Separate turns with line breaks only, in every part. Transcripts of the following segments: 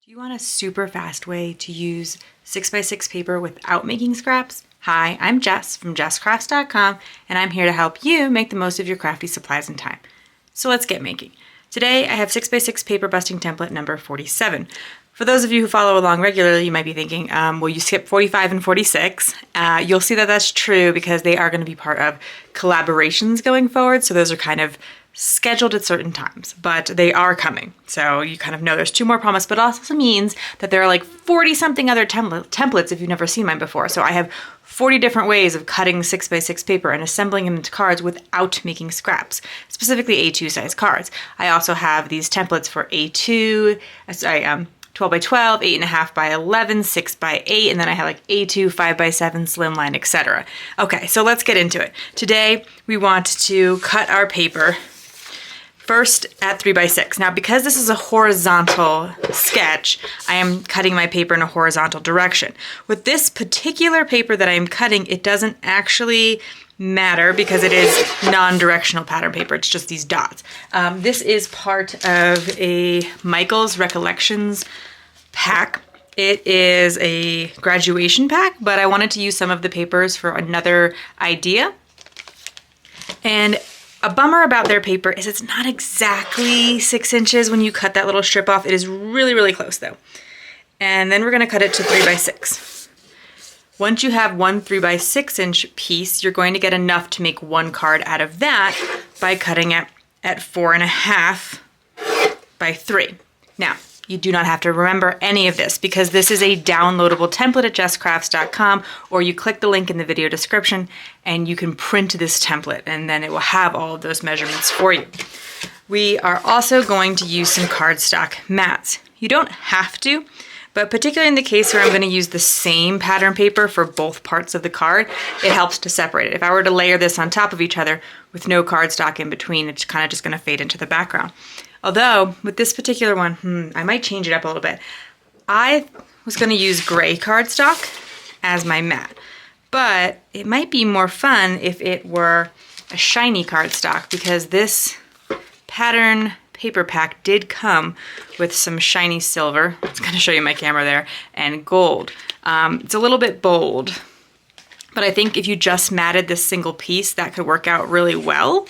Do you want a super fast way to use 6x6 paper without making scraps? Hi, I'm Jess from jesscrafts.com, and I'm here to help you make the most of your crafty supplies and time. So let's get making. Today I have 6x6 paper busting template number 47. For those of you who follow along regularly, you might be thinking, well, you skip 45 and 46. You'll see that that's true because they are going to be part of collaborations going forward, so those are kind of scheduled at certain times, but they are coming. So you kind of know there's two more promised, but it also means that there are like 40 something other templates if you've never seen mine before. So I have 40 different ways of cutting 6x6 paper and assembling them into cards without making scraps, specifically A2 size cards. I also have these templates for A2, 12 by 12, 8.5 by 11, 6 by 8, and then I have like A2, 5 by 7, slimline, etc. Okay, so let's get into it. Today we want to cut our paper first at 3 by 6. Now, because this is a horizontal sketch, I am cutting my paper in a horizontal direction. With this particular paper that I'm cutting, it doesn't actually matter because it is non-directional pattern paper. It's just these dots. This is part of a Michael's Recollections pack. It is a graduation pack, but I wanted to use some of the papers for another idea. And a bummer about their paper is it's not exactly 6 inches when you cut that little strip off. It is really, really close though. And then we're gonna cut it to 3 by 6. Once you have one 3 by 6 inch piece, you're going to get enough to make one card out of that by cutting it at 4.5 by 3. Now, you do not have to remember any of this because this is a downloadable template at jesscrafts.com, or you click the link in the video description and you can print this template and then it will have all of those measurements for you. We are also going to use some cardstock mats. You don't have to, but particularly in the case where I'm going to use the same pattern paper for both parts of the card, it helps to separate it. If I were to layer this on top of each other with no cardstock in between, it's kind of just going to fade into the background. Although, with this particular one, I might change it up a little bit. I was going to use gray cardstock as my mat, but it might be more fun if it were a shiny cardstock because this pattern paper pack did come with some shiny silver. I was going to show you my camera there, and gold. It's a little bit bold, but I think if you just matted this single piece, that could work out really well.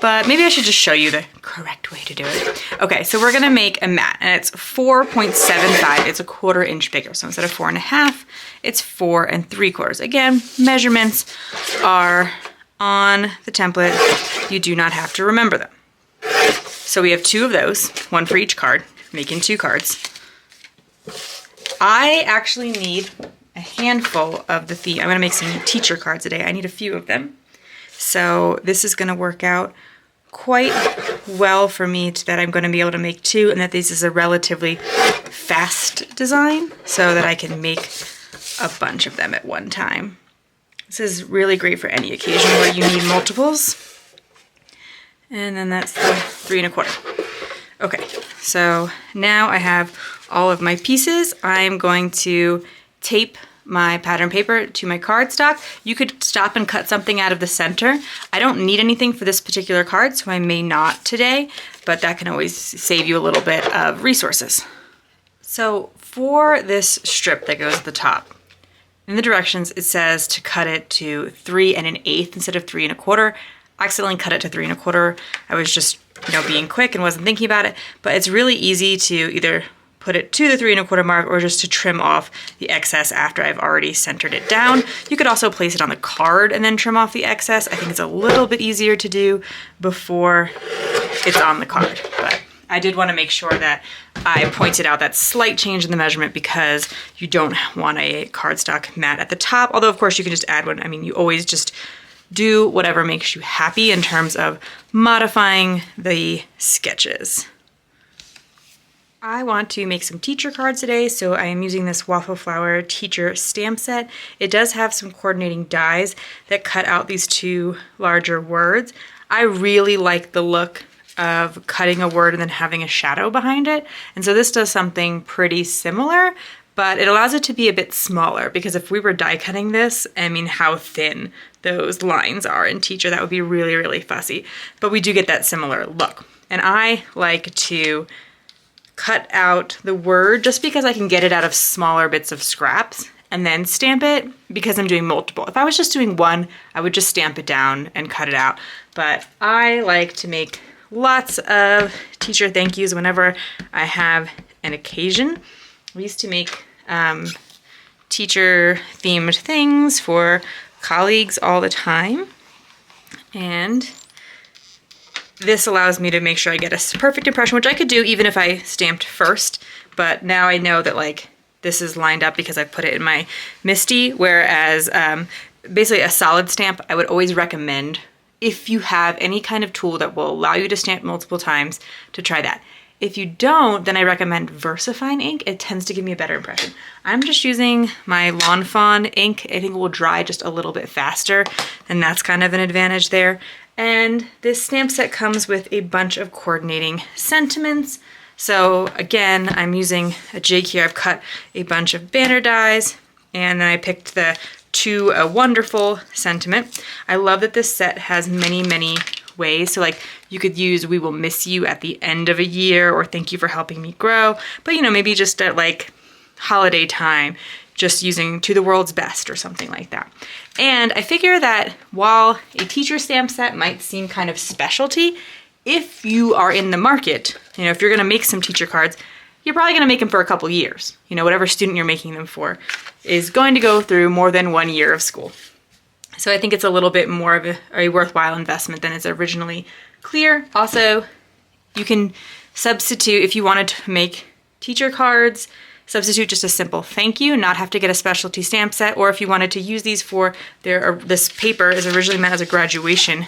But maybe I should just show you the correct way to do it. Okay, so we're gonna make a mat, and it's 4.75. It's a 1/4 inch bigger. So instead of 4.5, it's 4 3/4. Again, measurements are on the template. You do not have to remember them. So we have 2 of those, 1 for each card, making 2 cards. I actually need a handful of the theme. I'm gonna make some teacher cards today. I need a few of them. So this is going to work out quite well for me that I'm going to be able to make 2, and that this is a relatively fast design so that I can make a bunch of them at one time. This is really great for any occasion where you need multiples. And then that's the 3 1/4. Okay, so now I have all of my pieces. I'm going to tape my pattern paper to my cardstock. You could stop and cut something out of the center. I don't need anything for this particular card, so I may not today, but that can always save you a little bit of resources. So for this strip that goes at the top, in the directions it says to cut it to 3 1/8 instead of 3 1/4. I accidentally cut it to 3 1/4. I was just, being quick and wasn't thinking about it, but it's really easy to either put it to the 3 1/4 mark or just to trim off the excess after I've already centered it down. You could also place it on the card and then trim off the excess. I think it's a little bit easier to do before it's on the card, but I did want to make sure that I pointed out that slight change in the measurement because you don't want a cardstock mat at the top, although of course you can just add one. I mean, you always just do whatever makes you happy in terms of modifying the sketches. I want to make some teacher cards today, so I am using this Waffle Flower teacher stamp set. It does have some coordinating dies that cut out these 2 larger words. I really like the look of cutting a word and then having a shadow behind it, and so this does something pretty similar, but it allows it to be a bit smaller because if we were die cutting this, I mean, how thin those lines are in teacher, that would be really, really fussy, but we do get that similar look. And I like to cut out the word just because I can get it out of smaller bits of scraps and then stamp it because I'm doing multiple. If I was just doing one, I would just stamp it down and cut it out. But I like to make lots of teacher thank yous whenever I have an occasion. We used to make teacher themed things for colleagues all the time. And this allows me to make sure I get a perfect impression, which I could do even if I stamped first, but now I know that like this is lined up because I put it in my MISTI, whereas basically a solid stamp, I would always recommend, if you have any kind of tool that will allow you to stamp multiple times, to try that. If you don't, then I recommend VersaFine ink. It tends to give me a better impression. I'm just using my Lawn Fawn ink. I think it will dry just a little bit faster, and that's kind of an advantage there. And this stamp set comes with a bunch of coordinating sentiments. So again, I'm using a jig here. I've cut a bunch of banner dies, and then I picked the To a Wonderful sentiment. I love that this set has many, many ways. So like you could use "We will miss you" at the end of a year, or "Thank you for helping me grow." But you know, maybe just at like holiday time, just using "To the world's best" or something like that. And I figure that while a teacher stamp set might seem kind of specialty, if you are in the market, you know, if you're gonna make some teacher cards, you're probably gonna make them for a couple years. You know, whatever student you're making them for is going to go through more than 1 year of school. So I think it's a little bit more of a worthwhile investment than it's originally clear. Also, you can substitute, if you wanted to make teacher cards, substitute just a simple thank you, not have to get a specialty stamp set, or if you wanted to use these for this paper is originally meant as a graduation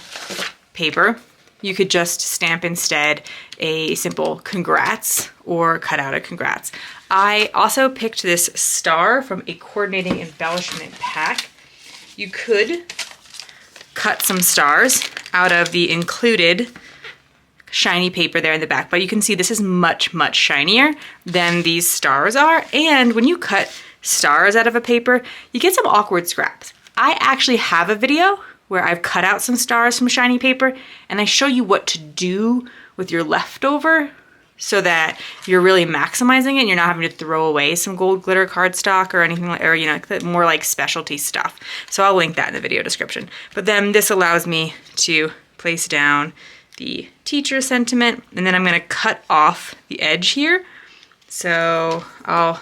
paper, you could just stamp instead a simple congrats or cut out a congrats. I also picked this star from a coordinating embellishment pack. You could cut some stars out of the included shiny paper there in the back, but you can see this is much, much shinier than these stars are. And when you cut stars out of a paper, you get some awkward scraps. I actually have a video where I've cut out some stars from shiny paper, and I show you what to do with your leftover so that you're really maximizing it and you're not having to throw away some gold glitter cardstock or anything like, or you know, more like specialty stuff. So I'll link that in the video description. But then this allows me to place down the teacher sentiment, and then I'm gonna cut off the edge here. So I'll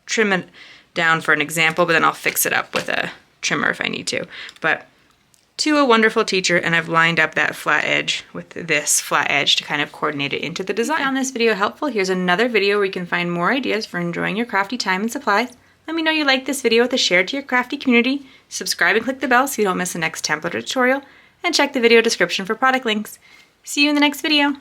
trim it down for an example, but then I'll fix it up with a trimmer if I need to. But "To a Wonderful Teacher," and I've lined up that flat edge with this flat edge to kind of coordinate it into the design. If you found this video helpful, here's another video where you can find more ideas for enjoying your crafty time and supplies. Let me know you like this video with a share to your crafty community. Subscribe and click the bell so you don't miss the next template or tutorial, and check the video description for product links. See you in the next video.